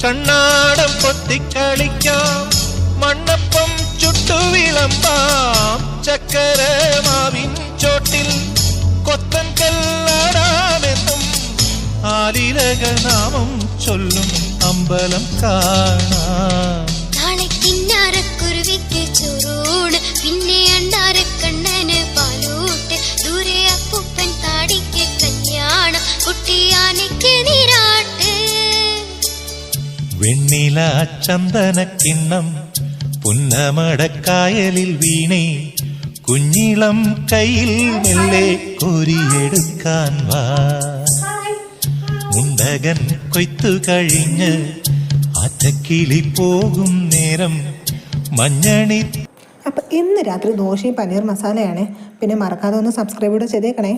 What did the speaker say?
കണ്ണാടം പൊത്തിക്കളിക്കാം, മണ്ണപ്പം ചുട്ടുവിളമ്പാം, ചക്കര മാവിൻ ചോട്ടിൽ കൊത്തൻ കല്ലാടാമെന്നും ആലിലകൾ നാമം ചൊല്ലും അമ്പലം കാണാം. നാളെ കിന്നാരക്കുരുവിക്ക് ചോറൂണ്, പിന്നെ അണ്ണാരക്കണ്ണന് പാലൂട്ട്, ദൂരെ അപ്പൂപ്പൻ താടിക്ക് കല്യാണം, കുട്ടിയാനയ്ക്ക് നീരാട്ട്. വെണ്ണില ചന്ദനക്കിണ്ണം പുന്നമടക്കായലിൽ വീണേ, കുഞ്ഞിളം കയ്യിൽ മെല്ലെ കോരിയെടുക്കാൻ വാ. മുണ്ടകൻ കൊയ്ത്തു കഴിഞ്ഞ് ആറ്റക്കിളി പോകും നേരം മഞ്ഞണി. അപ്പം ഇന്ന് രാത്രി ദോശയും പനീർ മസാലയാണ്. പിന്നെ മറക്കാതെ ഒന്ന് സബ്സ്ക്രൈബ് കൂടെ ചെയ്തേക്കണേ.